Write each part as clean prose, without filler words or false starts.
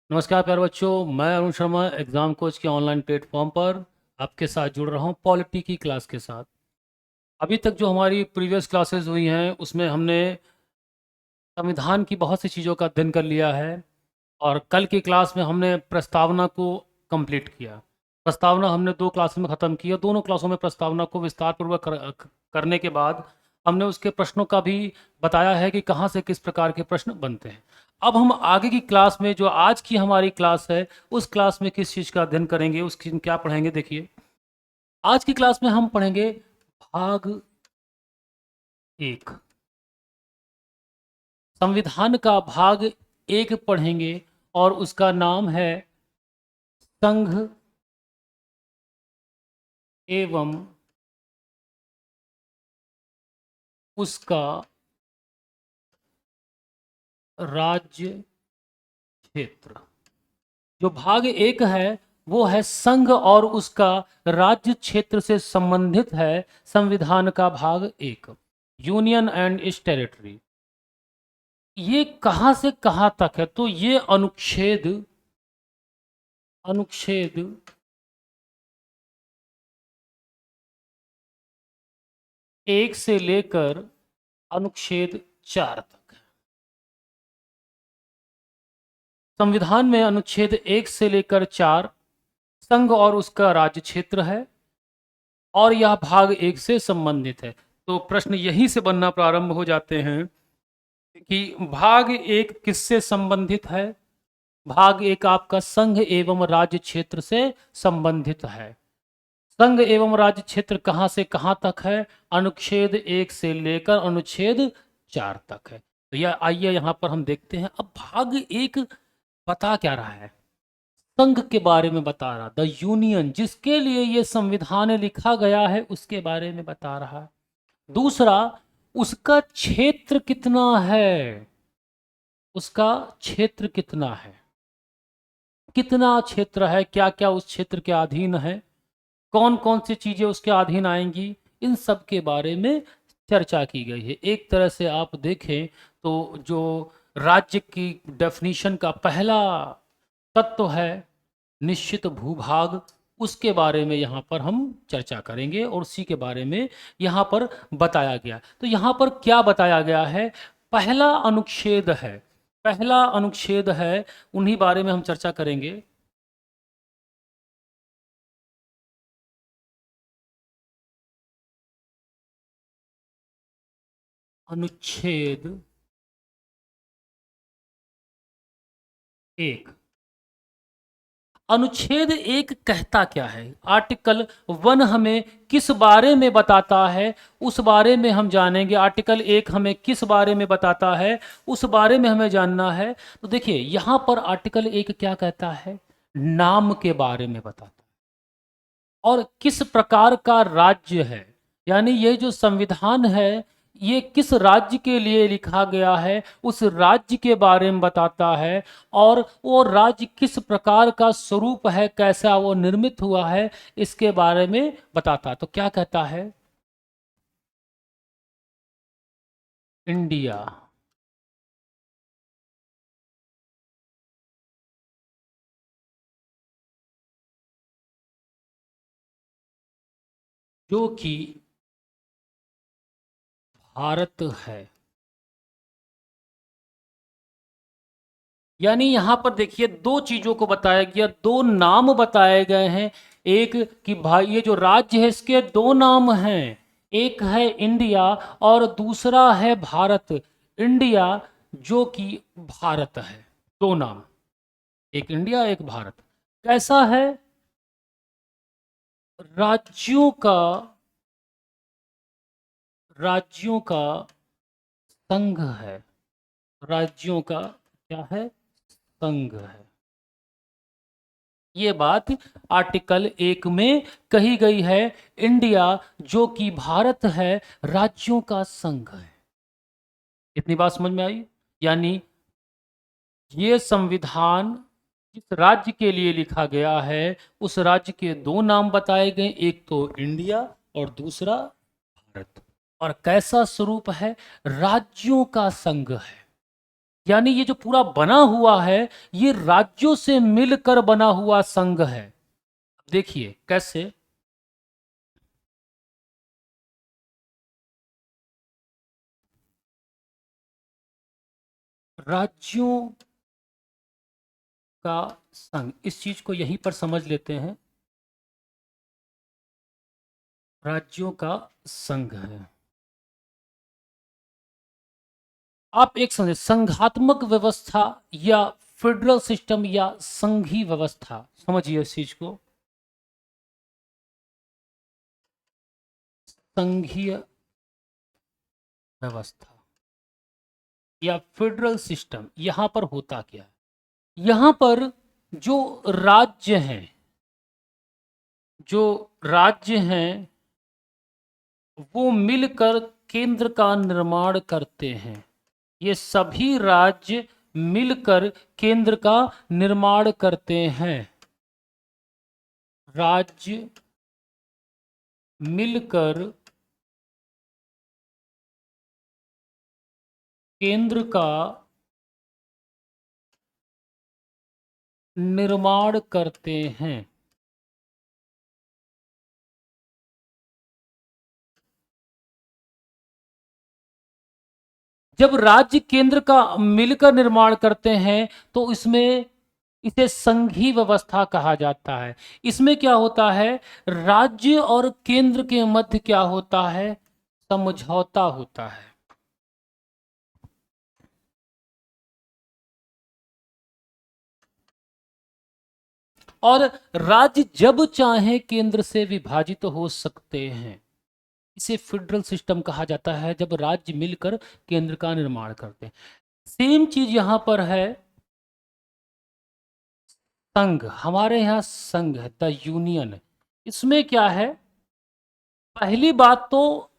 नमस्कार प्यारे बच्चों, मैं अरुण शर्मा एग्ज़ाम कोच के ऑनलाइन प्लेटफॉर्म पर आपके साथ जुड़ रहा हूँ पॉलिटी की क्लास के साथ। अभी तक जो हमारी प्रीवियस क्लासेस हुई हैं उसमें हमने संविधान की बहुत सी चीज़ों का अध्ययन कर लिया है और कल की क्लास में हमने प्रस्तावना को कंप्लीट किया। प्रस्तावना हमने 2 क्लास में ख़त्म किया। दोनों क्लासों में प्रस्तावना को विस्तारपूर्वक करने के बाद हमने उसके प्रश्नों का भी बताया है कि कहाँ से किस प्रकार के प्रश्न बनते हैं। अब हम आगे की क्लास में, जो आज की हमारी क्लास है, उस क्लास में किस चीज़ का अध्ययन करेंगे, उसकी क्या पढ़ेंगे। देखिए, आज की क्लास में हम पढ़ेंगे भाग 1, संविधान का भाग 1 पढ़ेंगे और उसका नाम है संघ एवं उसका राज्य क्षेत्र। जो भाग 1 है वो है संघ और उसका राज्य क्षेत्र से संबंधित है। संविधान का भाग 1, यूनियन एंड इट्स टेरिटरी। ये कहाँ से कहाँ तक है, तो ये अनुच्छेद अनुच्छेद 1 से लेकर अनुच्छेद 4 तक है। संविधान में अनुच्छेद 1 से लेकर 4 संघ और उसका राज्य क्षेत्र है और यह भाग 1 से संबंधित है। तो प्रश्न यहीं से बनना प्रारंभ हो जाते हैं कि भाग 1 किससे संबंधित है। भाग 1 आपका संघ एवं राज्य क्षेत्र से संबंधित है। संघ एवं राज्य क्षेत्र कहाँ से कहाँ तक है? अनुच्छेद 1 से लेकर अनुच्छेद 4 तक है। तो यह आइए यहाँ पर हम देखते हैं। अब भाग 1 बता क्या रहा है? संघ के बारे में बता रहा, द यूनियन, जिसके लिए ये संविधान लिखा गया है उसके बारे में बता रहा है। दूसरा, उसका क्षेत्र कितना है, उसका क्षेत्र कितना है, कितना क्षेत्र है, क्या क्या उस क्षेत्र के अधीन है, कौन कौन सी चीजें उसके अधीन आएंगी, इन सब के बारे में चर्चा की गई है। एक तरह से आप देखें तो जो राज्य की डेफिनेशन का पहला तत्व है निश्चित भूभाग, उसके बारे में यहाँ पर हम चर्चा करेंगे और उसी के बारे में यहाँ पर बताया गया। तो यहाँ पर क्या बताया गया है? पहला अनुच्छेद है, पहला अनुच्छेद है, उन्हीं बारे में हम चर्चा करेंगे। अनुच्छेद 1। अनुच्छेद 1 कहता क्या है? आर्टिकल 1 हमें किस बारे में बताता है, उस बारे में हम जानेंगे। आर्टिकल 1 हमें किस बारे में बताता है, उस बारे में हमें जानना है। तो देखिए यहाँ पर आर्टिकल 1 क्या कहता है? नाम के बारे में बताता है और किस प्रकार का राज्य है, यानी ये जो संविधान है ये किस राज्य के लिए लिखा गया है उस राज्य के बारे में बताता है। और वो राज्य किस प्रकार का स्वरूप है, कैसा वो निर्मित हुआ है, इसके बारे में बताता है। तो क्या कहता है? इंडिया, जो कि भारत है। यानी यहाँ पर देखिए दो चीजों को बताया गया, दो नाम बताए गए हैं। एक कि भाई ये जो राज्य है इसके दो नाम हैं, एक है इंडिया और दूसरा है भारत। इंडिया जो कि भारत है, दो नाम, एक इंडिया एक भारत। कैसा है? राज्यों का, राज्यों का संघ है, राज्यों का क्या है? संघ है। ये बात आर्टिकल 1 में कही गई है। इंडिया जो कि भारत है, राज्यों का संघ है। इतनी बात समझ में आई? यानी ये संविधान जिस राज्य के लिए लिखा गया है उस राज्य के दो नाम बताए गए, एक तो इंडिया और दूसरा भारत। और कैसा स्वरूप है? राज्यों का संघ है। यानी ये जो पूरा बना हुआ है ये राज्यों से मिलकर बना हुआ संघ है। देखिए कैसे। राज्यों का संघ, इस चीज को यहीं पर समझ लेते हैं। राज्यों का संघ है। आप एक समझे, संघात्मक व्यवस्था या फेडरल सिस्टम या संघीय व्यवस्था, समझिए इस चीज को। संघीय व्यवस्था या फेडरल सिस्टम, यहां पर होता क्या है, यहां पर जो राज्य हैं, जो राज्य हैं वो मिलकर केंद्र का निर्माण करते हैं। ये सभी राज्य मिलकर केंद्र का निर्माण करते हैं। राज्य मिलकर केंद्र का निर्माण करते हैं। जब राज्य केंद्र का मिलकर निर्माण करते हैं तो इसमें इसे संघीय व्यवस्था कहा जाता है। इसमें क्या होता है, राज्य और केंद्र के मध्य क्या होता है, समझौता होता है। और राज्य जब चाहे केंद्र से विभाजित हो सकते हैं। इसे फेडरल सिस्टम कहा जाता है, जब राज्य मिलकर केंद्र का निर्माण करते हैं। सेम चीज यहां पर है। संघ, हमारे यहाँ संघ है, द यूनियन। इसमें क्या है, पहली बात तो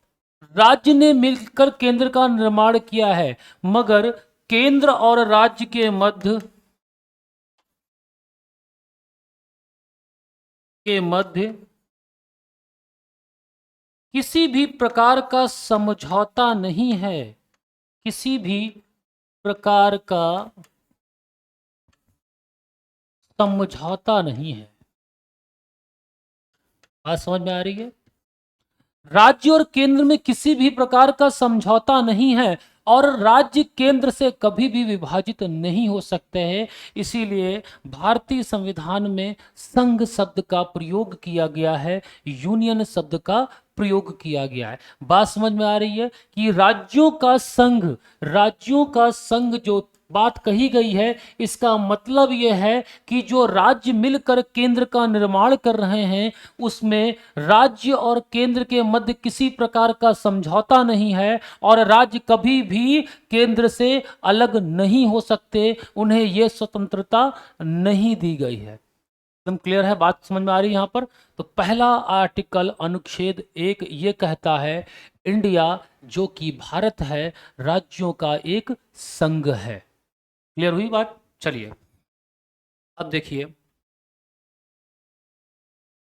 राज्य ने मिलकर केंद्र का निर्माण किया है, मगर केंद्र और राज्य के मध्य किसी भी प्रकार का समझौता नहीं है। किसी भी प्रकार का समझौता नहीं है। बात समझ में आ रही है। राज्य और केंद्र में किसी भी प्रकार का समझौता नहीं है और राज्य केंद्र से कभी भी विभाजित नहीं हो सकते हैं। इसीलिए भारतीय संविधान में संघ शब्द का प्रयोग किया गया है, यूनियन शब्द का प्रयोग किया गया है। बात समझ में आ रही है कि राज्यों का संघ जो बात कही गई है, इसका मतलब यह है कि जो राज्य मिलकर केंद्र का निर्माण कर रहे हैं उसमें राज्य और केंद्र के मध्य किसी प्रकार का समझौता नहीं है और राज्य कभी भी केंद्र से अलग नहीं हो सकते, उन्हें यह स्वतंत्रता नहीं दी गई है। एकदम क्लियर है, बात समझ में आ रही है यहां पर। तो पहला आर्टिकल अनुच्छेद 1 ये कहता है, इंडिया जो कि भारत है राज्यों का एक संघ है। क्लियर हुई बात। चलिए अब देखिए,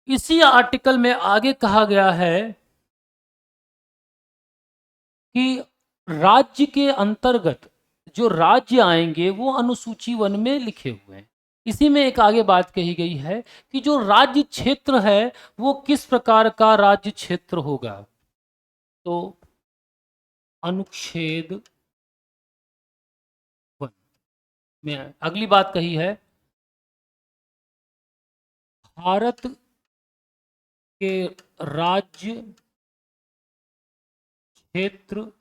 इसी आर्टिकल में आगे कहा गया है कि राज्य के अंतर्गत जो राज्य आएंगे वो अनुसूची 1 में लिखे हुए हैं। इसी में एक आगे बात कही गई है कि जो राज्य क्षेत्र है वो किस प्रकार का राज्य क्षेत्र होगा। तो अनुच्छेद 1 में अगली बात कही है, भारत के राज्य क्षेत्र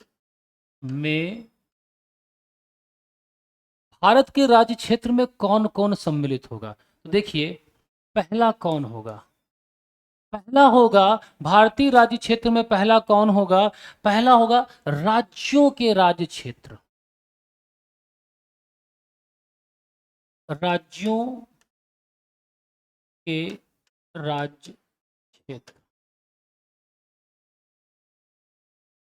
में, भारत के राज्य क्षेत्र में कौन कौन सम्मिलित होगा। तो देखिए, पहला कौन होगा, पहला होगा भारतीय राज्य क्षेत्र में, पहला कौन होगा, पहला होगा राज्यों के राज्य क्षेत्र। राज्यों के राज्य क्षेत्र,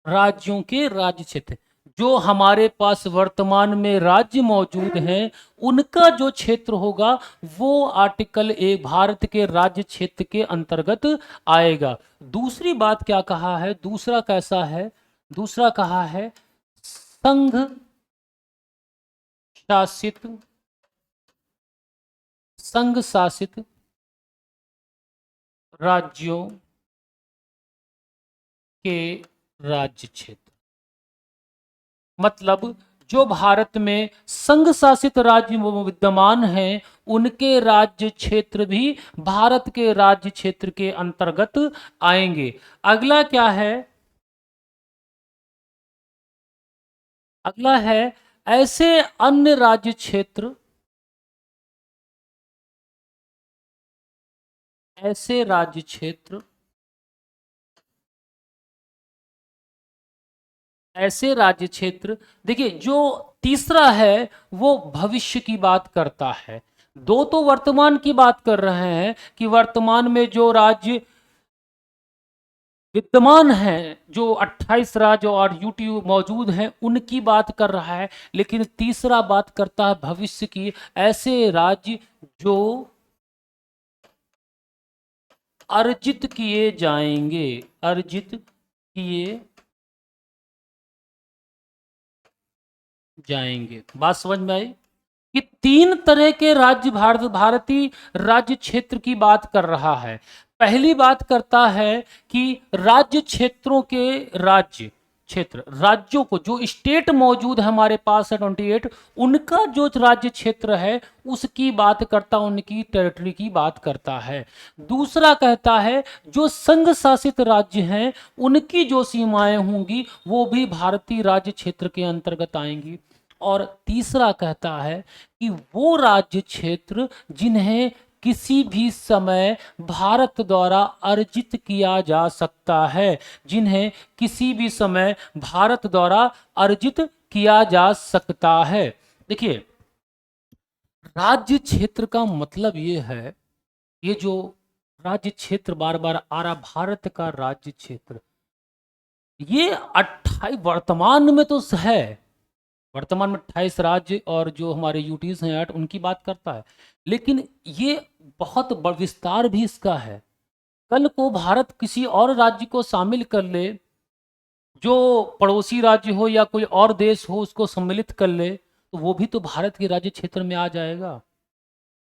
राज्यों के राज्य क्षेत्र, जो हमारे पास वर्तमान में राज्य मौजूद हैं उनका जो क्षेत्र होगा वो आर्टिकल 1 भारत के राज्य क्षेत्र के अंतर्गत आएगा। दूसरी बात क्या कहा है, दूसरा कैसा है, दूसरा कहा है संघ शासित संघ शासित राज्यों के राज्य क्षेत्र। मतलब जो भारत में संघ शासित राज्य विद्यमान हैं उनके राज्य क्षेत्र भी भारत के राज्य क्षेत्र के अंतर्गत आएंगे। अगला क्या है? अगला है ऐसे अन्य राज्य क्षेत्र, ऐसे राज्य क्षेत्र, ऐसे राज्य क्षेत्र। देखिए जो तीसरा है वो भविष्य की बात करता है। दो तो वर्तमान की बात कर रहे हैं कि वर्तमान में जो राज्य विद्यमान हैं, जो 28 राज्य और यूटी मौजूद हैं उनकी बात कर रहा है, लेकिन तीसरा बात करता है भविष्य की, ऐसे राज्य जो अर्जित किए जाएंगे, अर्जित किए जाएंगे। बात समझ में आई कि तीन तरह के राज्य भारतीय राज्य क्षेत्र की बात कर रहा है। पहली बात करता है कि राज्य क्षेत्रों के राज्य क्षेत्र, राज्यों को जो स्टेट मौजूद है हमारे पास है 28, उनका जो राज्य क्षेत्र है उसकी बात करता, उनकी टेरिटरी की बात करता है। दूसरा कहता है जो संघ शासित राज्य हैं उनकी जो सीमाएं होंगी वो भी भारतीय राज्य क्षेत्र के अंतर्गत आएंगी। और तीसरा कहता है कि वो राज्य क्षेत्र जिन्हें किसी भी समय भारत द्वारा अर्जित किया जा सकता है, जिन्हें किसी भी समय भारत द्वारा अर्जित किया जा सकता है। देखिए राज्य क्षेत्र का मतलब ये है, ये जो राज्य क्षेत्र बार बार आ रहा, भारत का राज्य क्षेत्र, ये 28 वर्तमान में तो है, वर्तमान में 28 राज्य और जो हमारे यूटीज हैं 8 उनकी बात करता है, लेकिन ये बहुत विस्तार भी इसका है। कल को भारत किसी और राज्य को शामिल कर ले, जो पड़ोसी राज्य हो या कोई और देश हो उसको सम्मिलित कर ले, तो वो भी तो भारत के राज्य क्षेत्र में आ जाएगा।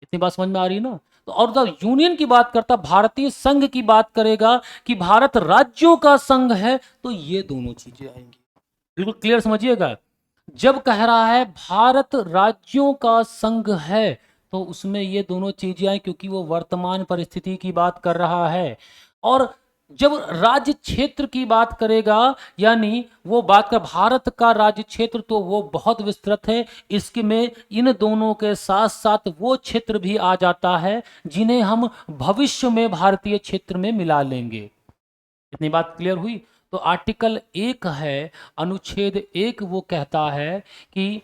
इतनी बात समझ में आ रही ना? तो और जब यूनियन की बात करता, भारतीय संघ की बात करेगा कि भारत राज्यों का संघ है, तो ये दोनों चीजें आएंगी। बिल्कुल क्लियर समझिएगा। जब कह रहा है भारत राज्यों का संघ है तो उसमें ये दोनों चीजें आई, क्योंकि वो वर्तमान परिस्थिति की बात कर रहा है। और जब राज्य क्षेत्र की बात करेगा, यानी वो बात कर भारत का राज्य क्षेत्र, तो वो बहुत विस्तृत है। इसके में इन दोनों के साथ साथ वो क्षेत्र भी आ जाता है जिन्हें हम भविष्य में भारतीय क्षेत्र में मिला लेंगे। इतनी बात क्लियर हुई? तो आर्टिकल 1 है, अनुच्छेद 1 वो कहता है कि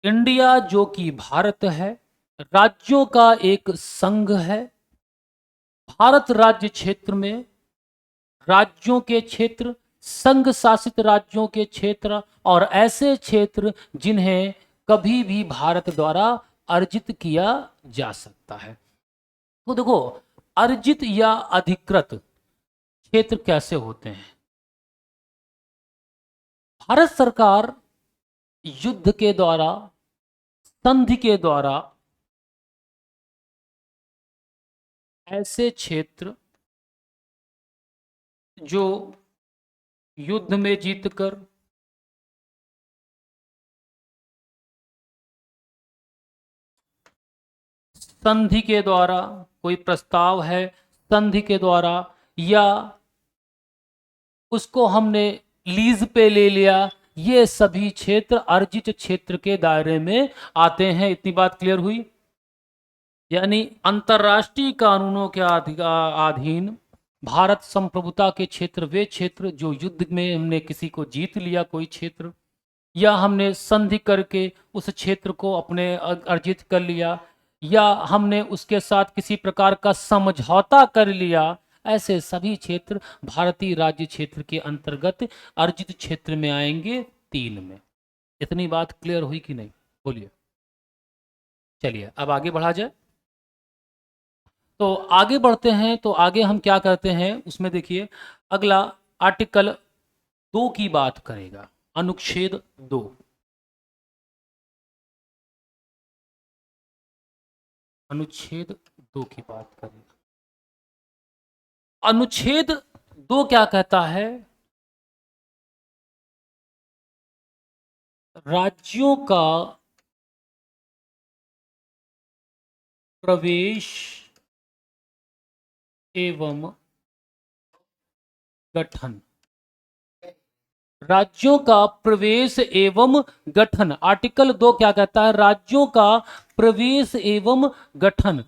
इंडिया जो कि भारत है, राज्यों का एक संघ है। भारत राज्य क्षेत्र में राज्यों के क्षेत्र, संघ शासित राज्यों के क्षेत्र और ऐसे क्षेत्र जिन्हें कभी भी भारत द्वारा अर्जित किया जा सकता है। तो देखो अर्जित या अधिकृत क्षेत्र कैसे होते हैं? भारत सरकार युद्ध के द्वारा, संधि के द्वारा ऐसे क्षेत्र जो युद्ध में जीतकर संधि के द्वारा, कोई प्रस्ताव है संधि के द्वारा, या उसको हमने लीज पे ले लिया, ये सभी क्षेत्र अर्जित क्षेत्र के दायरे में आते हैं। इतनी बात क्लियर हुई? यानी अंतर्राष्ट्रीय कानूनों के अधीन भारत संप्रभुता के क्षेत्र वे क्षेत्र जो युद्ध में हमने किसी को जीत लिया, कोई क्षेत्र, या हमने संधि करके उस क्षेत्र को अपने अर्जित कर लिया, या हमने उसके साथ किसी प्रकार का समझौता कर लिया, ऐसे सभी क्षेत्र भारतीय राज्य क्षेत्र के अंतर्गत अर्जित क्षेत्र में आएंगे 3 में। इतनी बात क्लियर हुई कि नहीं? बोलिए। चलिए अब आगे बढ़ा जाए। तो आगे बढ़ते हैं, तो आगे हम क्या करते हैं उसमें देखिए, अगला आर्टिकल 2 की बात करेगा, अनुच्छेद 2। अनुच्छेद 2 की बात करें। अनुच्छेद 2 क्या कहता है? राज्यों का प्रवेश एवं गठन। राज्यों का प्रवेश एवं गठन, आर्टिकल 2 क्या कहता है? राज्यों का प्रवेश एवं गठन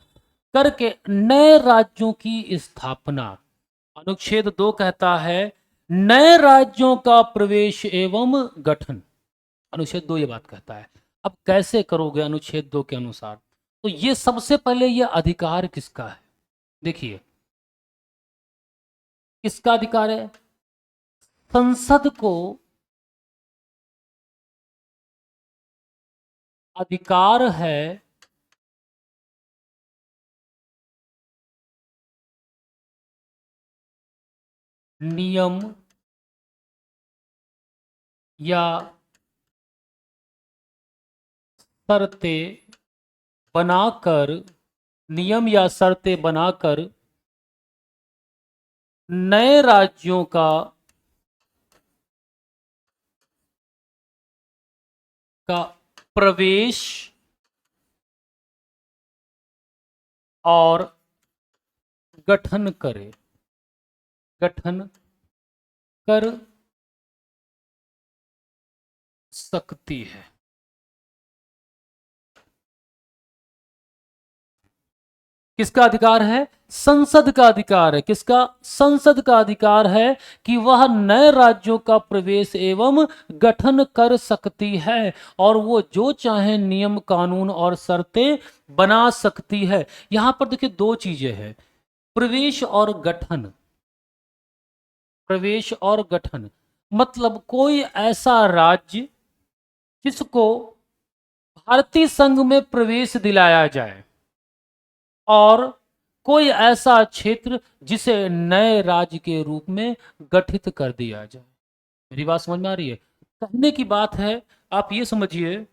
करके नए राज्यों की स्थापना। अनुच्छेद 2 कहता है नए राज्यों का प्रवेश एवं गठन। अनुच्छेद 2 ये बात कहता है। अब कैसे करोगे अनुच्छेद 2 के अनुसार? तो ये सबसे पहले ये अधिकार किसका है? देखिए, किसका अधिकार है? संसद को अधिकार है नियम या शर्तें बनाकर, नियम या शर्तें बनाकर नए राज्यों का प्रवेश और गठन करे, गठन कर सकती है। किसका अधिकार है? संसद का अधिकार है। किसका? संसद का अधिकार है कि वह नए राज्यों का प्रवेश एवं गठन कर सकती है और वो जो चाहे नियम, कानून और शर्तें बना सकती है। यहां पर देखिए दो चीजें हैं, प्रवेश और गठन। प्रवेश और गठन मतलब कोई ऐसा राज्य जिसको भारतीय संघ में प्रवेश दिलाया जाए और कोई ऐसा क्षेत्र जिसे नए राज्य के रूप में गठित कर दिया जाए। मेरी बात समझ में आ रही है? कहने की बात है, आप ये समझिए,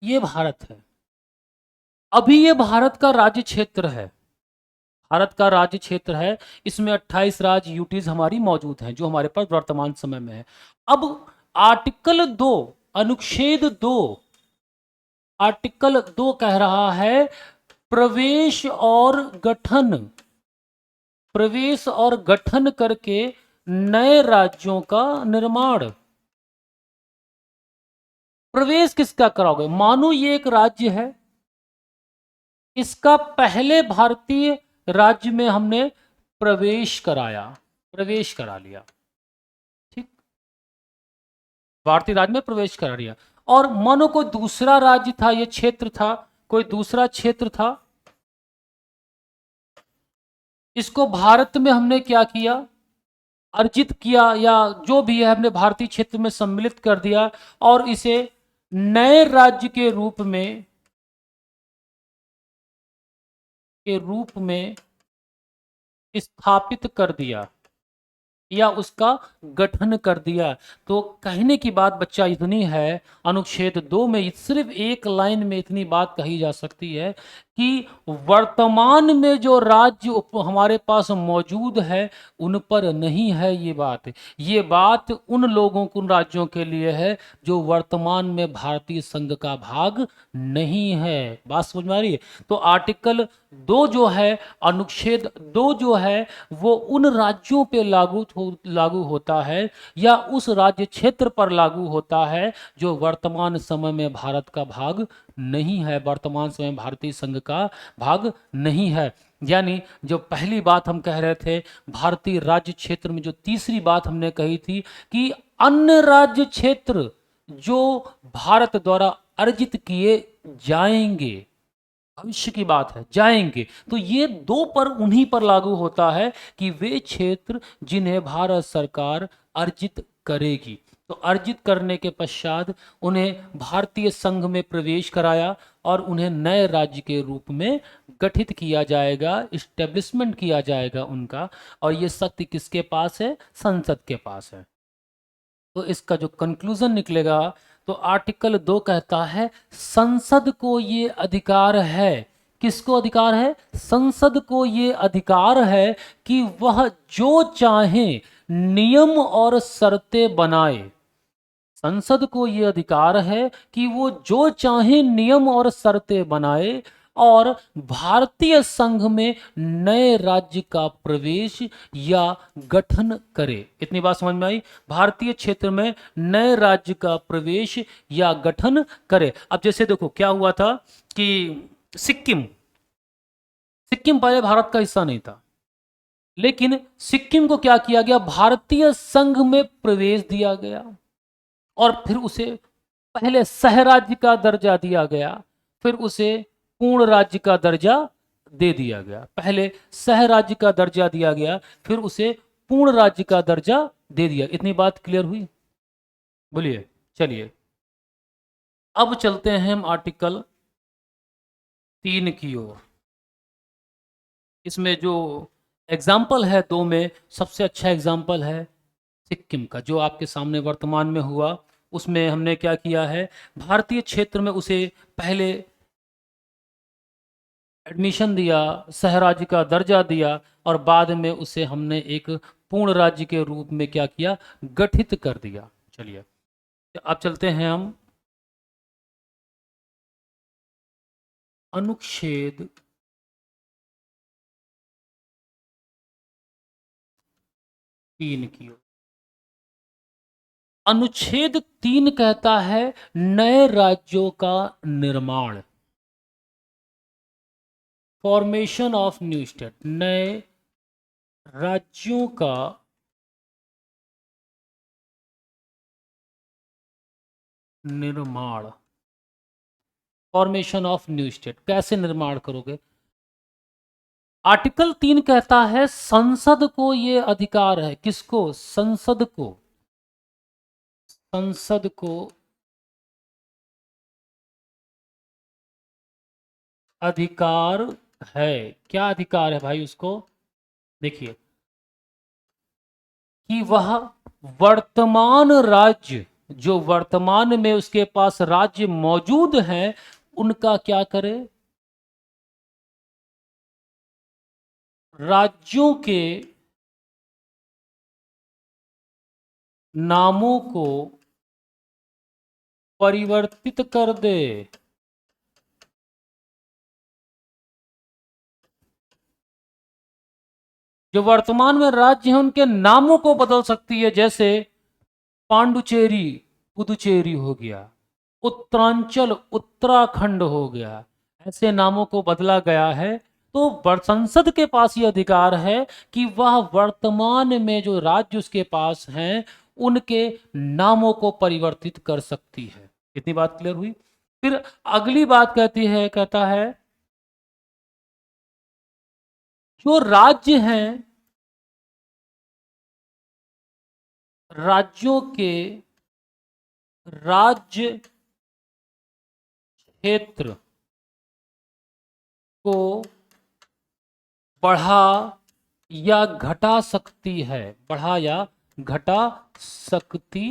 ये भारत है, अभी ये भारत का राज्य क्षेत्र है, भारत का राज्य क्षेत्र है। इसमें 28 राज्य यूटीज हमारी मौजूद हैं जो हमारे पास वर्तमान समय में है। अब आर्टिकल 2, अनुच्छेद 2, आर्टिकल 2 कह रहा है प्रवेश और गठन, प्रवेश और गठन करके नए राज्यों का निर्माण। प्रवेश किसका कराओगे? मानो ये एक राज्य है, इसका पहले भारतीय राज्य में हमने प्रवेश कराया, प्रवेश करा लिया, ठीक, भारतीय राज्य में प्रवेश करा लिया। और मानो कोई दूसरा राज्य था, ये क्षेत्र था, कोई दूसरा क्षेत्र था, इसको भारत में हमने क्या किया? अर्जित किया, या जो भी है हमने भारतीय क्षेत्र में सम्मिलित कर दिया और इसे नए राज्य के रूप में स्थापित कर दिया या उसका गठन कर दिया। तो कहने की बात बच्चा इतनी है, अनुच्छेद 2 में सिर्फ एक लाइन में इतनी बात कही जा सकती है कि वर्तमान में जो राज्य हमारे पास मौजूद है उन पर नहीं है ये बात। ये बात उन लोगों को, उन राज्यों के लिए है जो वर्तमान में भारतीय संघ का भाग नहीं है। बात समझ में आ रही है? तो आर्टिकल 2 जो है, अनुच्छेद 2 जो है, वो उन राज्यों पे लागू होता है या उस राज्य क्षेत्र पर लागू होता है जो वर्तमान समय में भारत का भाग नहीं है, वर्तमान समय में भारतीय संघ का भाग नहीं है। यानी जो पहली बात हम कह रहे थे भारतीय राज्य क्षेत्र में, जो तीसरी बात हमने कही थी कि अन्य राज्य क्षेत्र जो भारत द्वारा अर्जित किए जाएंगे, भविष्य की बात है, जाएंगे, तो ये 2 पर उन्हीं पर लागू होता है कि वे क्षेत्र जिन्हें भारत सरकार अर्जित करेगी। तो अर्जित करने के पश्चात उन्हें भारतीय संघ में प्रवेश कराया और उन्हें नए राज्य के रूप में गठित किया जाएगा, इस्टेब्लिशमेंट किया जाएगा उनका। और ये शक्ति किसके पास है? संसद के पास है। तो इसका जो कंक्लूजन निकलेगा, तो आर्टिकल 2 कहता है संसद को ये अधिकार है, किसको अधिकार है? संसद को ये अधिकार है कि वह जो चाहे नियम और शर्तें बनाए। संसद को ये अधिकार है कि वो जो चाहे नियम और शर्तें बनाए और भारतीय संघ में नए राज्य का प्रवेश या गठन करे। इतनी बात समझ में आई? भारतीय क्षेत्र में नए राज्य का प्रवेश या गठन करे। अब जैसे देखो क्या हुआ था कि सिक्किम सिक्किम पहले भारत का हिस्सा नहीं था, लेकिन सिक्किम को क्या किया गया? भारतीय संघ में प्रवेश दिया गया और फिर उसे पहले सह राज्य का दर्जा दिया गया, फिर उसे पूर्ण राज्य का दर्जा दे दिया गया। पहले सह राज्य का दर्जा दिया गया, फिर उसे पूर्ण राज्य का दर्जा दे दिया। इतनी बात क्लियर हुई? बोलिए। चलिए अब चलते हैं हम आर्टिकल 3 की ओर। इसमें जो एग्जाम्पल है 2 में, सबसे अच्छा एग्जाम्पल है सिक्किम का, जो आपके सामने वर्तमान में हुआ। उसमें हमने क्या किया है? भारतीय क्षेत्र में उसे पहले एडमिशन दिया, सह राज्य का दर्जा दिया और बाद में उसे हमने एक पूर्ण राज्य के रूप में क्या किया? गठित कर दिया। चलिए अब चलते हैं हम अनुच्छेद 3 की ओर। अनुच्छेद 3 कहता है नए राज्यों का निर्माण, फॉर्मेशन ऑफ न्यू स्टेट, नए राज्यों का निर्माण, फॉर्मेशन ऑफ न्यू स्टेट। कैसे निर्माण करोगे? आर्टिकल 3 कहता है संसद को यह अधिकार है। किसको? संसद को। संसद को अधिकार है। क्या अधिकार है भाई उसको? देखिए कि वह वर्तमान राज्य, जो वर्तमान में उसके पास राज्य मौजूद हैं, उनका क्या करे? राज्यों के नामों को परिवर्तित कर दे। जो वर्तमान में राज्य हैं उनके नामों को बदल सकती है। जैसे पांडुचेरी पुदुचेरी हो गया, उत्तरांचल उत्तराखंड हो गया, ऐसे नामों को बदला गया है। तो संसद के पास ये अधिकार है कि वह वर्तमान में जो राज्य उसके पास हैं उनके नामों को परिवर्तित कर सकती है। इतनी बात क्लियर हुई? फिर अगली बात कहता है जो राज्य हैं, राज्यों के राज्य क्षेत्र को बढ़ा या घटा सकती है। बढ़ा या घटा सकती।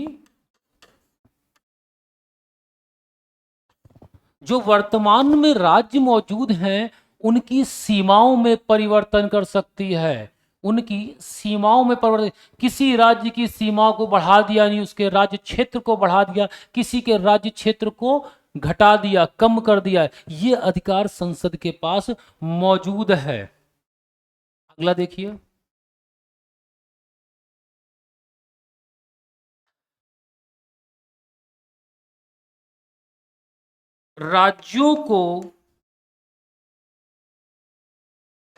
जो वर्तमान में राज्य मौजूद हैं उनकी सीमाओं में परिवर्तन कर सकती है। उनकी सीमाओं में परिवर्तन, किसी राज्य की सीमाओं को बढ़ा दिया, नहीं उसके राज्य क्षेत्र को बढ़ा दिया, किसी के राज्य क्षेत्र को घटा दिया, कम कर दिया। ये अधिकार संसद के पास मौजूद है। अगला देखिए, राज्यों को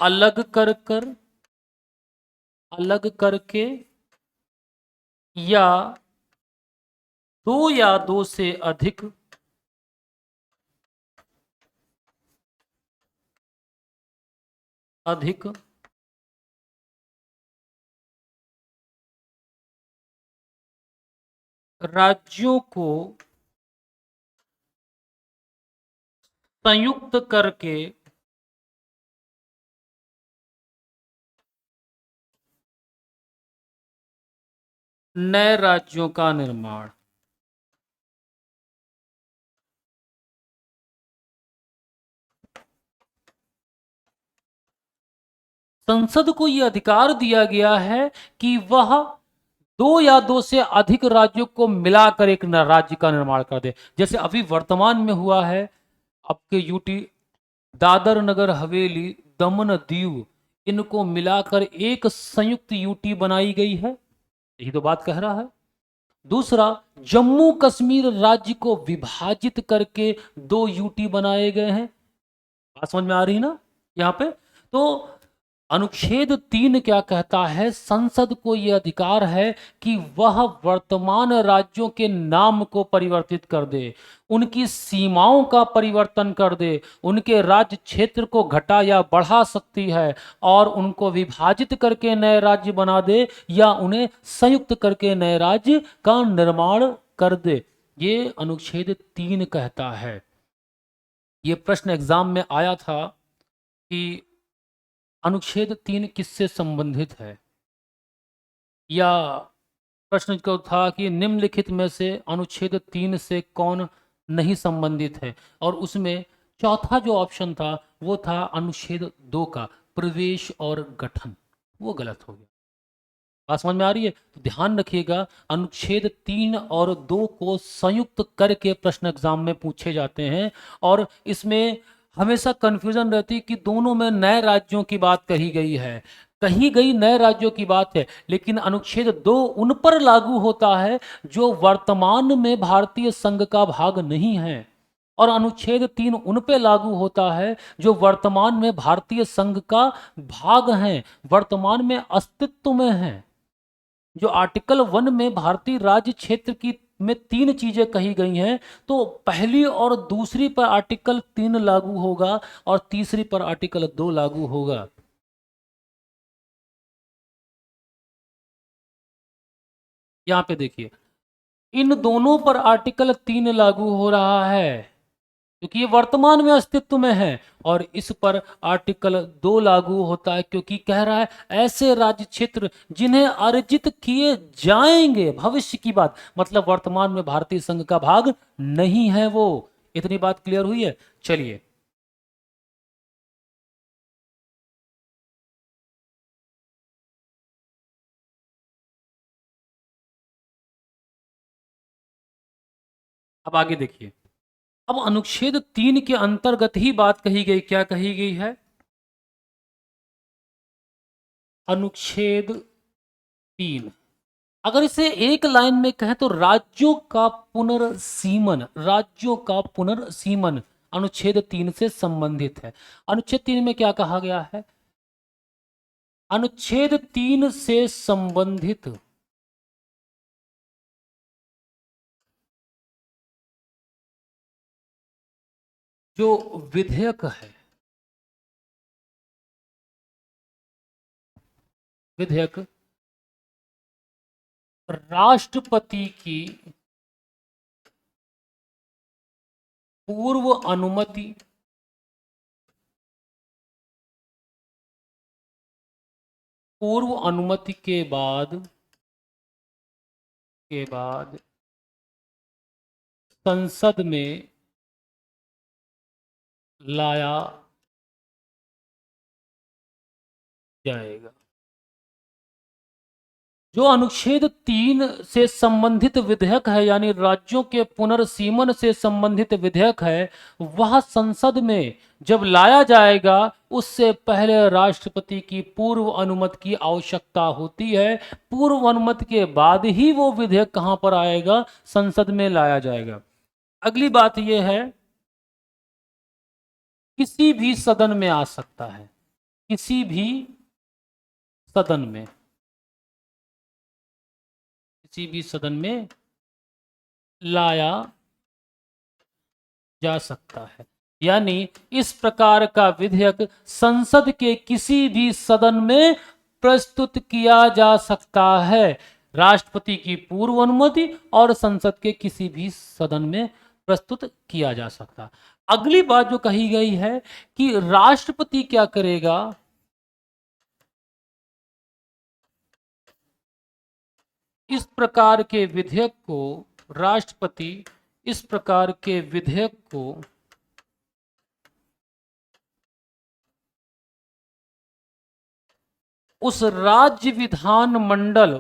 अलग कर कर, अलग करके या दो या दो से अधिक अधिक राज्यों को संयुक्त करके नए राज्यों का निर्माण। संसद को यह अधिकार दिया गया है कि वह दो या दो से अधिक राज्यों को मिलाकर एक राज्य का निर्माण कर दे। जैसे अभी वर्तमान में हुआ है, आपके यूटी, दादर नगर हवेली, दमन दीव, इनको मिलाकर एक संयुक्त यूटी बनाई गई है, यही तो बात कह रहा है। दूसरा, जम्मू कश्मीर राज्य को विभाजित करके दो यूटी बनाए गए हैं। बात समझ में आ रही ना यहाँ पे? तो अनुच्छेद 3 क्या कहता है? संसद को यह अधिकार है कि वह वर्तमान राज्यों के नाम को परिवर्तित कर दे, उनकी सीमाओं का परिवर्तन कर दे, उनके राज्य क्षेत्र को घटा या बढ़ा सकती है, और उनको विभाजित करके नए राज्य बना दे या उन्हें संयुक्त करके नए राज्य का निर्माण कर दे। ये अनुच्छेद 3 कहता है। ये प्रश्न एग्जाम में आया था कि अनुच्छेद 3 किससे संबंधित है, या प्रश्न को था कि निम्नलिखित में से अनुच्छेद 3 से कौन नहीं संबंधित है, और उसमें चौथा जो ऑप्शन था वो था अनुच्छेद 2 का, प्रवेश और गठन। वो गलत हो गया। बात समझ में आ रही है? तो ध्यान रखिएगा, अनुच्छेद 3 और 2 को संयुक्त करके प्रश्न एग्जाम में पूछे जाते हैं, और इसमें हमेशा कंफ्यूजन रहती है कि दोनों में नए राज्यों की बात कही गई है, कही गई नए राज्यों की बात है, लेकिन अनुच्छेद 2 उन पर लागू होता है जो वर्तमान में भारतीय संघ का भाग नहीं है, और अनुच्छेद 3 उन पे लागू होता है जो वर्तमान में भारतीय संघ का भाग हैं, वर्तमान में अस्तित्व में हैं। जो आर्टिकल 1 में भारतीय राज्य क्षेत्र की में 3 चीजें कही गई हैं, तो पहली और दूसरी पर आर्टिकल 3 लागू होगा और तीसरी पर आर्टिकल 2 लागू होगा। यहां पे देखिए, इन दोनों पर आर्टिकल 3 लागू हो रहा है क्योंकि ये वर्तमान में अस्तित्व में है, और इस पर आर्टिकल 2 लागू होता है क्योंकि कह रहा है ऐसे राज्य क्षेत्र जिन्हें अर्जित किए जाएंगे, भविष्य की बात, मतलब वर्तमान में भारतीय संघ का भाग नहीं है वो। इतनी बात क्लियर हुई है? चलिए, अब आगे देखिए। अब अनुच्छेद 3 के अंतर्गत ही बात कही गई, क्या कही गई है? अनुच्छेद 3, अगर इसे एक लाइन में कहें तो राज्यों का पुनर्सीमन, राज्यों का पुनर्सीमन अनुच्छेद 3 से संबंधित है। अनुच्छेद 3 में क्या कहा गया है? अनुच्छेद 3 से संबंधित जो विधेयक है, विधेयक राष्ट्रपति की पूर्व अनुमति, पूर्व अनुमति के बाद संसद में लाया जाएगा। जो अनुच्छेद 3 से संबंधित विधेयक है, यानी राज्यों के पुनर्सीमन से संबंधित विधेयक है, वह संसद में जब लाया जाएगा उससे पहले राष्ट्रपति की पूर्व अनुमति की आवश्यकता होती है। पूर्व अनुमति के बाद ही वो विधेयक कहां पर आएगा? संसद में लाया जाएगा। अगली बात यह है, किसी भी सदन में आ सकता है, किसी भी सदन में, किसी भी सदन में लाया जा सकता है। यानी इस प्रकार का विधेयक संसद के किसी भी सदन में प्रस्तुत किया जा सकता है, राष्ट्रपति की पूर्व अनुमति और संसद के किसी भी सदन में प्रस्तुत किया जा सकता। अगली बात जो कही गई है कि राष्ट्रपति क्या करेगा? इस प्रकार के विधेयक को राष्ट्रपति, इस प्रकार के विधेयक को उस राज्य विधान मंडल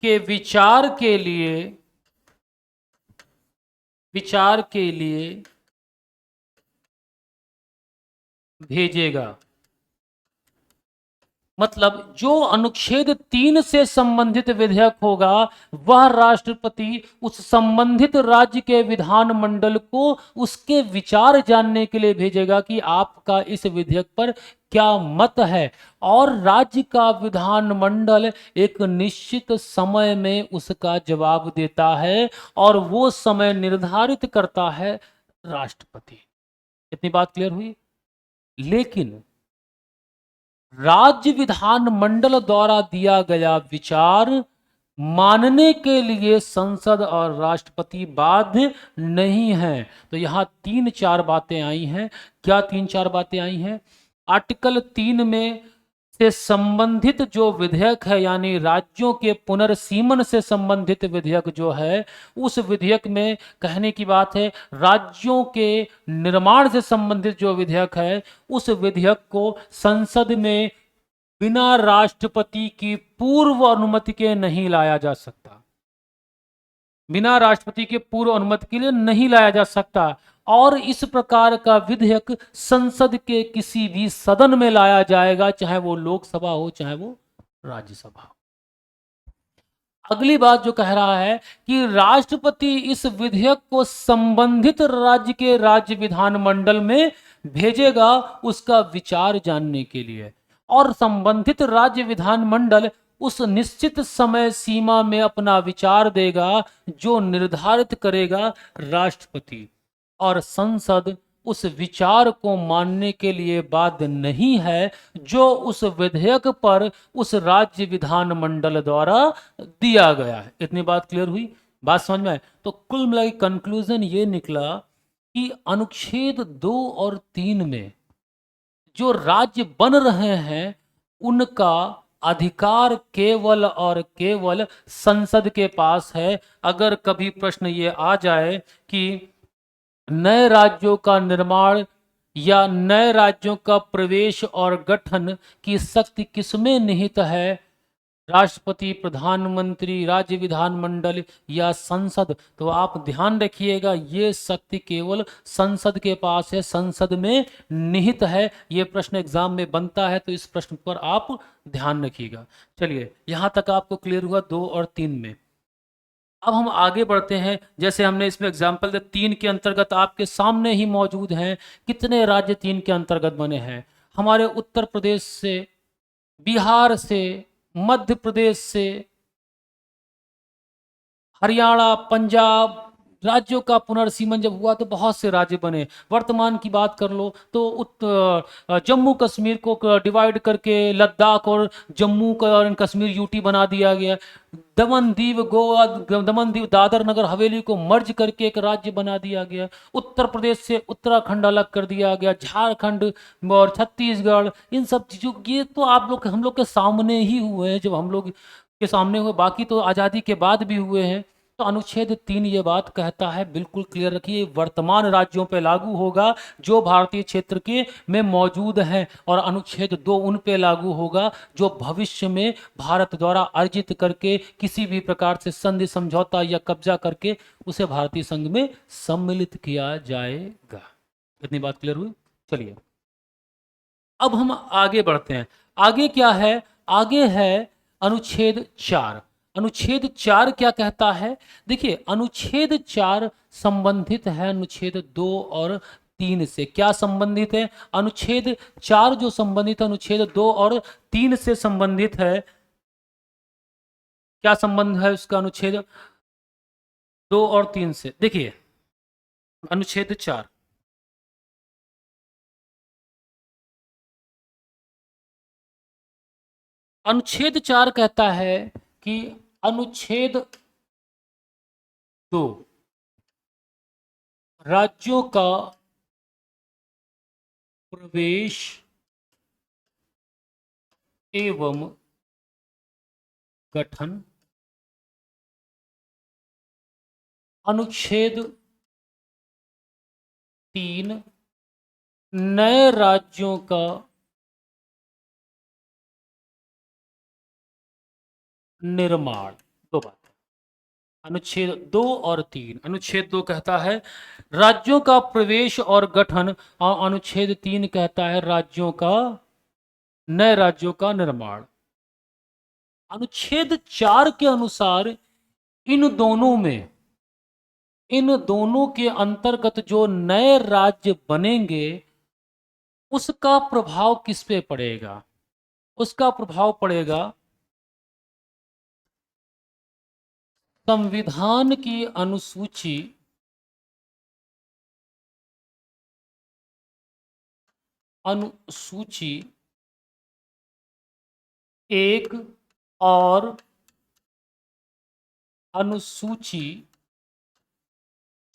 के विचार के लिए भेजेगा। मतलब जो अनुच्छेद 3 से संबंधित विधेयक होगा वह राष्ट्रपति उस संबंधित राज्य के विधानमंडल को उसके विचार जानने के लिए भेजेगा कि आपका इस विधेयक पर क्या मत है, और राज्य का विधानमंडल एक निश्चित समय में उसका जवाब देता है और वो समय निर्धारित करता है राष्ट्रपति। इतनी बात क्लियर हुई। लेकिन राज्य विधानमंडल द्वारा दिया गया विचार मानने के लिए संसद और राष्ट्रपति बाध्य नहीं है। तो यहां 3-4 बातें आई हैं। क्या 3-4 बातें आई हैं? आर्टिकल 3 में से संबंधित जो विधेयक है, यानी राज्यों के पुनर्सीमन से संबंधित विधेयक जो है, उस विधेयक में कहने की बात है राज्यों के निर्माण से संबंधित जो विधेयक है, उस विधेयक को संसद में बिना राष्ट्रपति की पूर्व अनुमति के नहीं लाया जा सकता। बिना राष्ट्रपति के पूर्व अनुमति के लिए नहीं लाया जा सकता। और इस प्रकार का विधेयक संसद के किसी भी सदन में लाया जाएगा, चाहे वो लोकसभा हो चाहे वो राज्यसभा हो। अगली बात जो कह रहा है कि राष्ट्रपति इस विधेयक को संबंधित राज्य के राज्य विधानमंडल में भेजेगा उसका विचार जानने के लिए, और संबंधित राज्य विधानमंडल उस निश्चित समय सीमा में अपना विचार देगा जो निर्धारित करेगा राष्ट्रपति, और संसद उस विचार को मानने के लिए बाध्य नहीं है जो उस विधेयक पर उस राज्य विधानमंडल द्वारा दिया गया है। इतनी बात क्लियर हुई? बात समझ में आए? तो कुल मिला के कंक्लूजन ये निकला कि अनुच्छेद 2 और 3 में जो राज्य बन रहे हैं उनका अधिकार केवल और केवल संसद के पास है। अगर कभी प्रश्न ये आ जाए कि नए राज्यों का निर्माण या नए राज्यों का प्रवेश और गठन की शक्ति किसमें निहित है, राष्ट्रपति, प्रधानमंत्री, राज्य विधानमंडल या संसद, तो आप ध्यान रखिएगा ये शक्ति केवल संसद के पास है, संसद में निहित है। ये प्रश्न एग्जाम में बनता है तो इस प्रश्न पर आप ध्यान रखिएगा। चलिए, यहां तक आपको क्लियर हुआ 2 और 3 में। अब हम आगे बढ़ते हैं। जैसे हमने इसमें एग्जाम्पल दिया, 3 के अंतर्गत आपके सामने ही मौजूद हैं कितने राज्य 3 के अंतर्गत बने हैं। हमारे उत्तर प्रदेश से, बिहार से, मध्य प्रदेश से, हरियाणा, पंजाब, राज्यों का पुनर्सीमन जब हुआ तो बहुत से राज्य बने। वर्तमान की बात कर लो तो जम्मू कश्मीर को डिवाइड करके लद्दाख और जम्मू का और कश्मीर यूटी बना दिया गया। दमन दीव गोवा, दमन दीव दादर नगर हवेली को मर्ज करके एक राज्य बना दिया गया। उत्तर प्रदेश से उत्तराखंड अलग कर दिया गया, झारखंड और छत्तीसगढ़, इन सब चीज़ों, ये तो आप लोग हम लोग के सामने ही हुए हैं, जब हम लोग के सामने हुए, बाकी तो आज़ादी के बाद भी हुए हैं। तो अनुच्छेद 3 ये बात कहता है, बिल्कुल क्लियर रखिए, वर्तमान राज्यों पे लागू होगा जो भारतीय क्षेत्र के में मौजूद हैं, और अनुच्छेद 2 उन पे लागू होगा जो भविष्य में भारत द्वारा अर्जित करके किसी भी प्रकार से संधि समझौता या कब्जा करके उसे भारतीय संघ में सम्मिलित किया जाएगा। इतनी बात क्लियर हुई? चलिए, अब हम आगे बढ़ते हैं। आगे क्या है? आगे है अनुच्छेद 4। अनुच्छेद 4 क्या कहता है? देखिए, अनुच्छेद 4 संबंधित है अनुच्छेद 2 और 3 से। क्या संबंधित है? अनुच्छेद 4 जो संबंधित है अनुच्छेद 2 और 3 से संबंधित है। क्या संबंध है उसका अनुच्छेद 2 और 3 से? देखिए, अनुच्छेद 4, अनुच्छेद 4 कहता है कि अनुच्छेद 2 राज्यों का प्रवेश एवं गठन अनुच्छेद 3 नए राज्यों का निर्माण। दो बात। अनुच्छेद 2 और 3। अनुच्छेद 2 कहता है राज्यों का प्रवेश और गठन, और अनुच्छेद 3 कहता है राज्यों का, नए राज्यों का निर्माण। अनुच्छेद 4 के अनुसार इन दोनों में, इन दोनों के अंतर्गत जो नए राज्य बनेंगे उसका प्रभाव किस पे पड़ेगा? उसका प्रभाव पड़ेगा संविधान की अनुसूची अनुसूची 1 और अनुसूची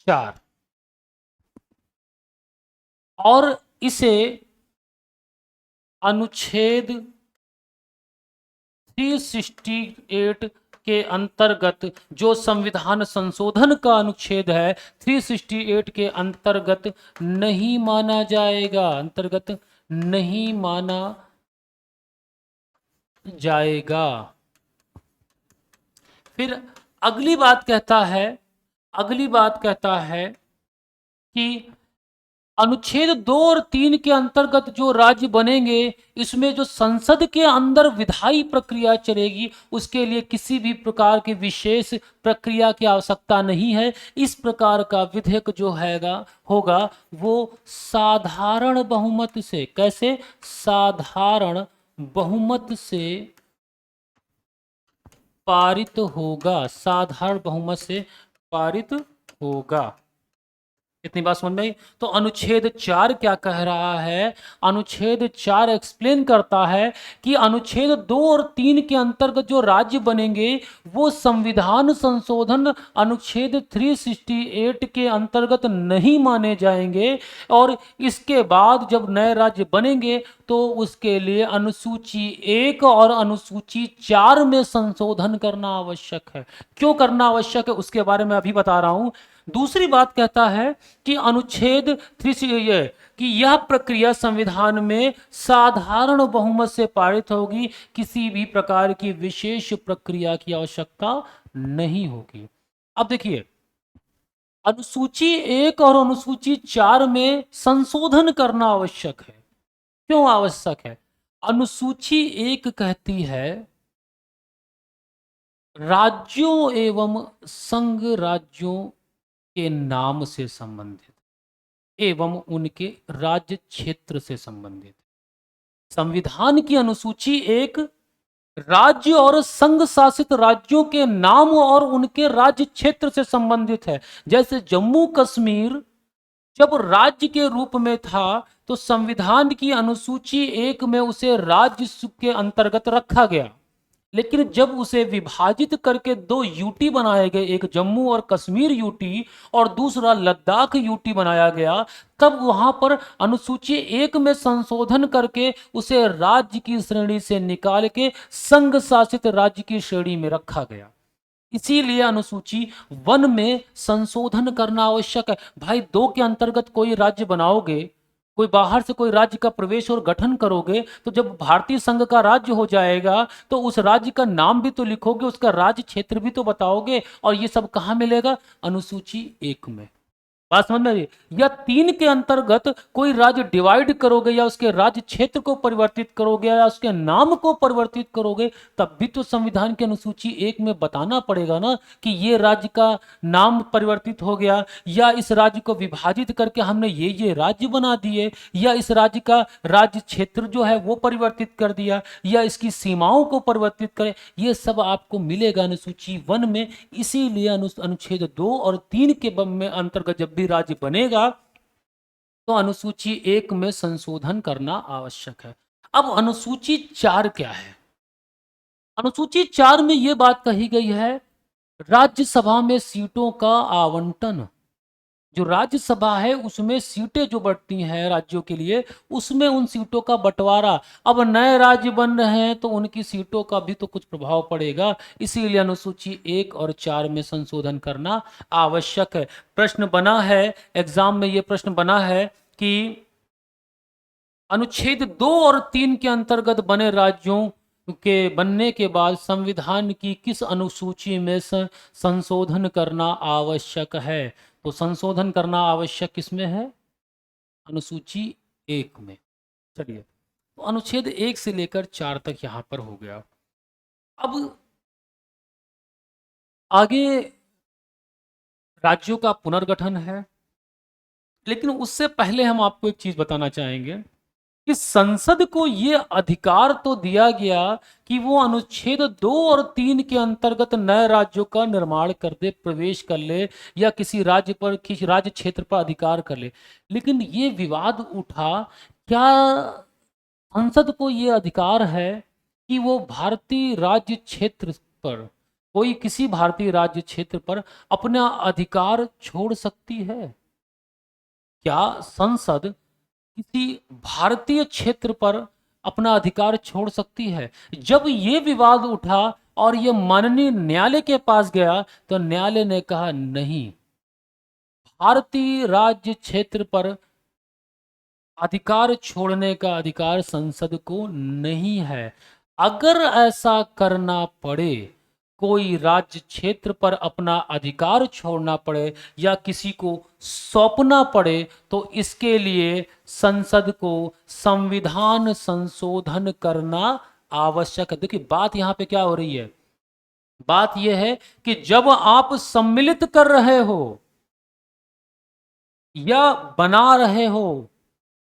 4, और इसे अनुच्छेद 368 के अंतर्गत, जो संविधान संशोधन का अनुच्छेद है 368 के अंतर्गत नहीं माना जाएगा, अंतर्गत नहीं माना जाएगा। फिर अगली बात कहता है, अगली बात कहता है कि अनुच्छेद 2 और 3 के अंतर्गत जो राज्य बनेंगे इसमें जो संसद के अंदर विधायी प्रक्रिया चलेगी उसके लिए किसी भी प्रकार की विशेष प्रक्रिया की आवश्यकता नहीं है। इस प्रकार का विधेयक जो हैगा होगा वो साधारण बहुमत से, कैसे? साधारण बहुमत से पारित होगा, साधारण बहुमत से पारित होगा। इतनी बात समझ में आई? तो अनुच्छेद 4 क्या कह रहा है? अनुच्छेद 4 एक्सप्लेन करता है कि अनुच्छेद 2 और 3 के अंतर्गत जो राज्य बनेंगे वो संविधान संशोधन अनुच्छेद 368 के अंतर्गत नहीं माने जाएंगे, और इसके बाद जब नए राज्य बनेंगे तो उसके लिए अनुसूची 1 और अनुसूची 4 में संशोधन करना आवश्यक है। क्यों करना आवश्यक है उसके बारे में अभी बता रहा हूं। दूसरी बात कहता है कि अनुच्छेद 3 ये कि यह प्रक्रिया संविधान में साधारण बहुमत से पारित होगी, किसी भी प्रकार की विशेष प्रक्रिया की आवश्यकता नहीं होगी। अब देखिए, अनुसूची 1 और अनुसूची 4 में संशोधन करना आवश्यक है। क्यों आवश्यक है? अनुसूची 1 कहती है राज्यों एवं संघ राज्यों के नाम से संबंधित एवं उनके राज्य क्षेत्र से संबंधित। संविधान की अनुसूची 1 राज्य और संघ शासित राज्यों के नाम और उनके राज्य क्षेत्र से संबंधित है। जैसे जम्मू कश्मीर जब राज्य के रूप में था तो संविधान की अनुसूची 1 में उसे राज्य के अंतर्गत रखा गया, लेकिन जब उसे विभाजित करके 2 यूटी बनाए गए, एक जम्मू और कश्मीर यूटी और दूसरा लद्दाख यूटी बनाया गया, तब वहां पर अनुसूची 1 में संशोधन करके उसे राज्य की श्रेणी से निकाल के संघ शासित राज्य की श्रेणी में रखा गया। इसीलिए अनुसूची 1 में संशोधन करना आवश्यक है। भाई 2 के अंतर्गत कोई राज्य बनाओगे, कोई बाहर से कोई राज्य का प्रवेश और गठन करोगे, तो जब भारतीय संघ का राज्य हो जाएगा तो उस राज्य का नाम भी तो लिखोगे, उसका राज्य क्षेत्र भी तो बताओगे, और ये सब कहाँ मिलेगा? अनुसूची 1 में। बात समझ में आ रही है? या 3 के अंतर्गत कोई राज्य डिवाइड करोगे या उसके राज्य क्षेत्र को परिवर्तित करोगे या उसके नाम को परिवर्तित करोगे, तब भी तो संविधान की अनुसूची 1 में बताना पड़ेगा ना कि ये राज्य का नाम परिवर्तित हो गया, या इस राज्य को विभाजित करके हमने ये राज्य बना दिए, या इस राज्य का राज्य क्षेत्र जो है वो परिवर्तित कर दिया, या इसकी सीमाओं को परिवर्तित करें। ये सब आपको मिलेगा अनुसूची 1 में। इसीलिए अनुच्छेद 2 और 3 के में अंतर्गत जब भी राज्य बनेगा तो अनुसूची 1 में संशोधन करना आवश्यक है। अब अनुसूची 4 क्या है? अनुसूची 4 में यह बात कही गई है राज्यसभा में सीटों का आवंटन। जो राज्यसभा है उसमें सीटें जो बढ़ती हैं राज्यों के लिए, उसमें उन सीटों का बंटवारा, अब नए राज्य बन रहे हैं तो उनकी सीटों का भी तो कुछ प्रभाव पड़ेगा, इसीलिए अनुसूची 1 और 4 में संशोधन करना आवश्यक है। प्रश्न बना है एग्जाम में, ये प्रश्न बना है कि अनुच्छेद 2 और 3 के अंतर्गत बने राज्यों के बनने के बाद संविधान की किस अनुसूची में संशोधन करना आवश्यक है? तो संशोधन करना आवश्यक किसमें है? अनुसूची 1 में। चलिए, तो अनुच्छेद 1 से लेकर 4 तक यहां पर हो गया। अब आगे राज्यों का पुनर्गठन है, लेकिन उससे पहले हम आपको एक चीज बताना चाहेंगे कि संसद को ये अधिकार तो दिया गया कि वो अनुच्छेद 2 और 3 के अंतर्गत नए राज्यों का निर्माण कर दे, प्रवेश कर ले, या किसी राज्य पर, किसी राज्य क्षेत्र पर अधिकार कर ले। लेकिन ये विवाद उठा, क्या संसद को ये अधिकार है कि वो भारतीय राज्य क्षेत्र पर, कोई किसी भारतीय राज्य क्षेत्र पर अपना अधिकार छोड़ सकती है? क्या संसद किसी भारतीय क्षेत्र पर अपना अधिकार छोड़ सकती है? जब ये विवाद उठा और ये माननीय न्यायालय के पास गया तो न्यायालय ने कहा नहीं, भारतीय राज्य क्षेत्र पर अधिकार छोड़ने का अधिकार संसद को नहीं है। अगर ऐसा करना पड़े, कोई राज्य क्षेत्र पर अपना अधिकार छोड़ना पड़े या किसी को सौंपना पड़े, तो इसके लिए संसद को संविधान संशोधन करना आवश्यक है। देखिए बात यहां पे क्या हो रही है, बात यह है कि जब आप सम्मिलित कर रहे हो या बना रहे हो,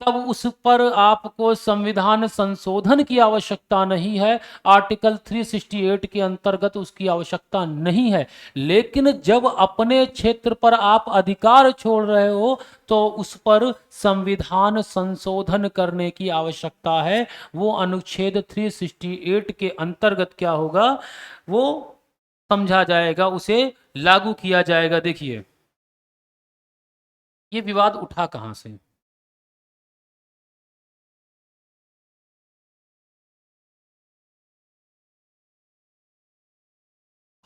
तब उस पर आपको संविधान संशोधन की आवश्यकता नहीं है, आर्टिकल 368 के अंतर्गत उसकी आवश्यकता नहीं है। लेकिन जब अपने क्षेत्र पर आप अधिकार छोड़ रहे हो तो उस पर संविधान संशोधन करने की आवश्यकता है। वो अनुच्छेद 368 के अंतर्गत क्या होगा, वो समझा जाएगा, उसे लागू किया जाएगा। देखिए ये विवाद उठा कहां से,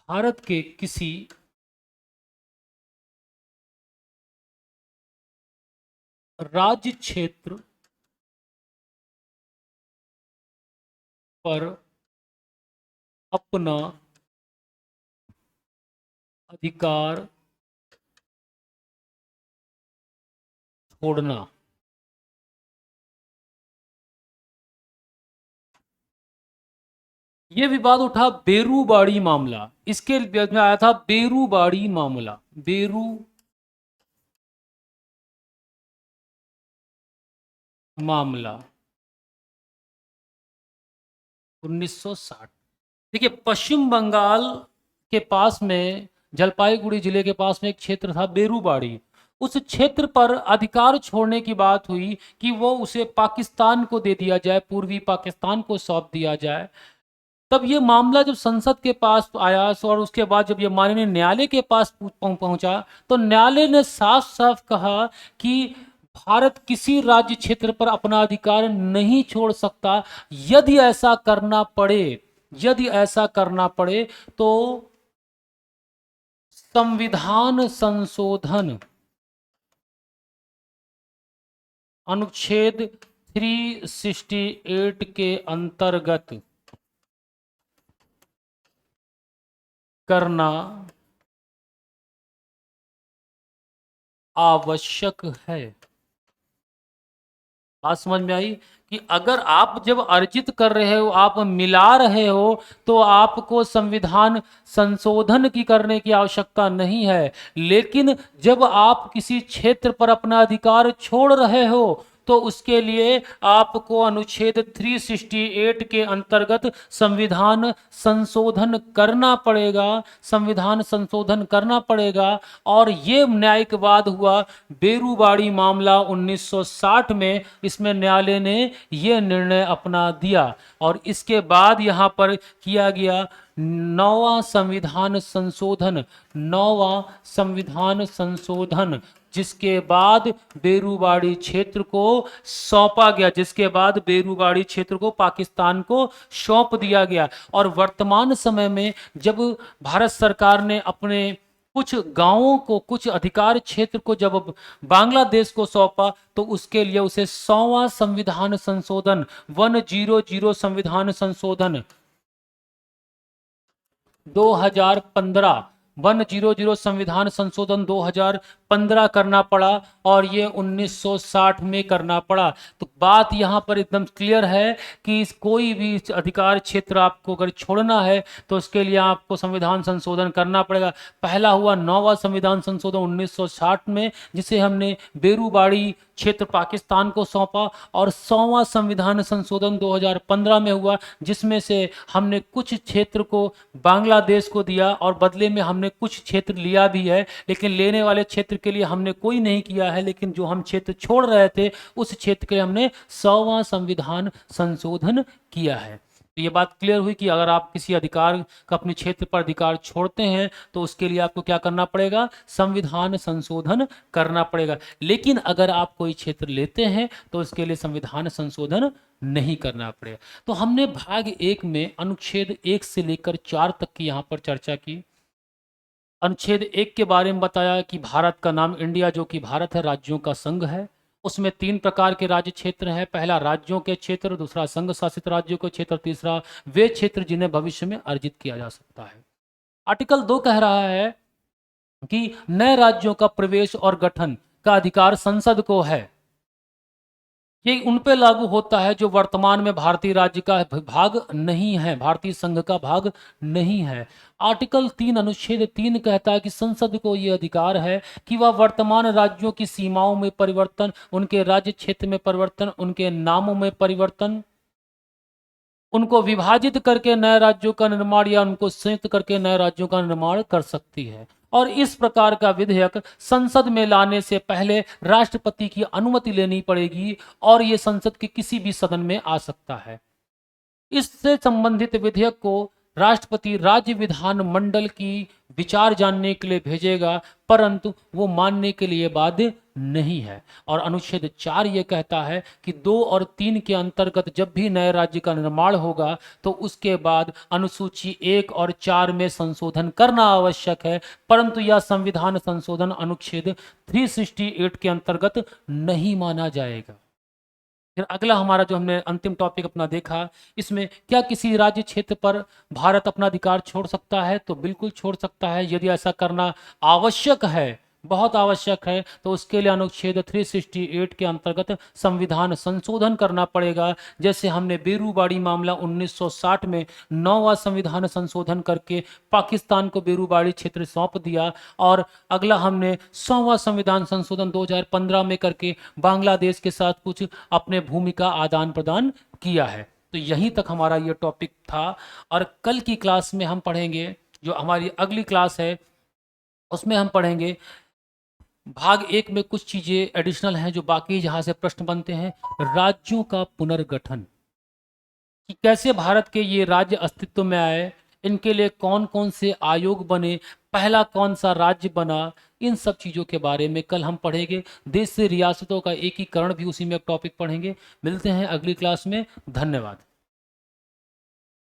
भारत के किसी राज्य क्षेत्र पर अपना अधिकार छोड़ना। यह विवाद उठा बेरूबाड़ी मामला, इसके विरोध में आया था बेरूबाड़ी मामला, बेरू मामला 1960। देखिए पश्चिम बंगाल के पास में, जलपाईगुड़ी जिले के पास में एक क्षेत्र था बेरूबाड़ी, उस क्षेत्र पर अधिकार छोड़ने की बात हुई कि वो उसे पाकिस्तान को दे दिया जाए, पूर्वी पाकिस्तान को सौंप दिया जाए। तब ये मामला जब संसद के पास आया और उसके बाद जब ये माननीय न्यायालय के पास पहुंचा, तो न्यायालय ने साफ साफ कहा कि भारत किसी राज्य क्षेत्र पर अपना अधिकार नहीं छोड़ सकता। यदि ऐसा करना पड़े, यदि ऐसा करना पड़े तो संविधान संशोधन अनुच्छेद 368 के अंतर्गत करना आवश्यक है। बात समझ में आई कि अगर आप जब अर्जित कर रहे हो, आप मिला रहे हो, तो आपको संविधान संशोधन की करने की आवश्यकता नहीं है। लेकिन जब आप किसी क्षेत्र पर अपना अधिकार छोड़ रहे हो तो उसके लिए आपको अनुच्छेद 368 के अंतर्गत संविधान संशोधन करना पड़ेगा, संविधान संशोधन करना पड़ेगा। और ये न्यायिक वाद हुआ बेरूबाड़ी मामला 1960 में, इसमें न्यायालय ने ये निर्णय अपना दिया। और इसके बाद यहाँ पर किया गया नौवां संविधान संशोधन, नौवां संविधान संशोधन, जिसके बाद बेरूबाड़ी क्षेत्र को सौंपा गया, जिसके बाद बेरूबाड़ी क्षेत्र को पाकिस्तान को सौंप दिया गया। और वर्तमान समय में जब भारत सरकार ने अपने कुछ गांवों को, कुछ अधिकार क्षेत्र को जब बांग्लादेश को सौंपा, तो उसके लिए उसे 100वां संविधान संशोधन 100 संविधान संशोधन 2015 100 संविधान संशोधन 2015 करना पड़ा, और ये 1960 में करना पड़ा। तो बात यहाँ पर एकदम क्लियर है कि कोई भी अधिकार क्षेत्र आपको अगर छोड़ना है तो उसके लिए आपको संविधान संशोधन करना पड़ेगा। पहला हुआ 9वां संविधान संशोधन 1960 में, जिसे हमने बेरूबाड़ी क्षेत्र पाकिस्तान को सौंपा, और 100वां संविधान संशोधन 2015 में हुआ, जिसमें से हमने कुछ क्षेत्र को बांग्लादेश को दिया और बदले में हमने कुछ क्षेत्र लिया भी है, लेकिन लेने वाले क्षेत्र के लिए हमने कोई नहीं किया है, लेकिन जो हम क्षेत्र छोड़ रहे थे उस क्षेत्र के लिए हमने 100वां संविधान संशोधन किया है। तो ये बात क्लियर हुई कि अगर आप किसी अधिकार का अपने क्षेत्र पर अधिकार छोड़ते हैं तो उसके लिए आपको क्या करना पड़ेगा, संविधान संशोधन करना पड़ेगा। लेकिन अगर आप कोई क्षेत्र लेते हैं तो उसके लिए संविधान संशोधन नहीं करना पड़ेगा। तो हमने भाग 1 में अनुच्छेद 1 से लेकर 4 तक की यहाँ पर चर्चा की। अनुच्छेद 1 के बारे में बताया कि भारत का नाम इंडिया, जो कि भारत है, राज्यों का संघ है। उसमें 3 प्रकार के राज्य क्षेत्र हैं। पहला राज्यों के क्षेत्र, दूसरा संघ शासित राज्यों के क्षेत्र, तीसरा वे क्षेत्र जिन्हें भविष्य में अर्जित किया जा सकता है। आर्टिकल 2 कह रहा है कि नए राज्यों का प्रवेश और गठन का अधिकार संसद को है। ये उन पे लागू होता है जो वर्तमान में भारतीय राज्य का भाग नहीं है, भारतीय संघ का भाग नहीं है। आर्टिकल 3 अनुच्छेद 3 कहता है कि संसद को ये अधिकार है कि वह वर्तमान राज्यों की सीमाओं में परिवर्तन, उनके राज्य क्षेत्र में परिवर्तन, उनके नामों में परिवर्तन, उनको विभाजित करके नए राज्यों का निर्माण या उनको संयुक्त करके नए राज्यों का निर्माण कर सकती है। और इस प्रकार का विधेयक संसद में लाने से पहले राष्ट्रपति की अनुमति लेनी पड़ेगी, और ये संसद के किसी भी सदन में आ सकता है। इससे संबंधित विधेयक को राष्ट्रपति राज्य विधान मंडल की विचार जानने के लिए भेजेगा, परंतु वो मानने के लिए बाध्य नहीं है। और अनुच्छेद 4 ये कहता है कि 2 और 3 के अंतर्गत जब भी नए राज्य का निर्माण होगा तो उसके बाद अनुसूची 1 और 4 में संशोधन करना आवश्यक है, परंतु यह संविधान संशोधन अनुच्छेद 368 के अंतर्गत नहीं माना जाएगा। फिर अगला हमारा जो हमने अंतिम टॉपिक अपना देखा, इसमें क्या किसी राज्य क्षेत्र पर भारत अपना अधिकार छोड़ सकता है? तो बिल्कुल छोड़ सकता है। यदि ऐसा करना आवश्यक है, बहुत आवश्यक है, तो उसके लिए अनुच्छेद 368 के अंतर्गत संविधान संशोधन करना पड़ेगा। जैसे हमने बेरूबाड़ी मामला 1960 में 9वां संविधान संशोधन करके पाकिस्तान को बेरूबाड़ी क्षेत्र सौंप दिया, और अगला हमने 100वां संविधान संशोधन 2015 में करके बांग्लादेश के साथ कुछ अपने भूमि का आदान प्रदान किया है। तो यहीं तक हमारा ये टॉपिक था, और कल की क्लास में हम पढ़ेंगे, जो हमारी अगली क्लास है उसमें हम पढ़ेंगे भाग 1 में कुछ चीज़ें एडिशनल हैं जो बाकी जहाँ से प्रश्न बनते हैं। राज्यों का पुनर्गठन, कि कैसे भारत के ये राज्य अस्तित्व में आए, इनके लिए कौन कौन से आयोग बने, पहला कौन सा राज्य बना, इन सब चीज़ों के बारे में कल हम पढ़ेंगे। देश से रियासतों का एकीकरण भी उसी में एक टॉपिक पढ़ेंगे। मिलते हैं अगली क्लास में। धन्यवाद।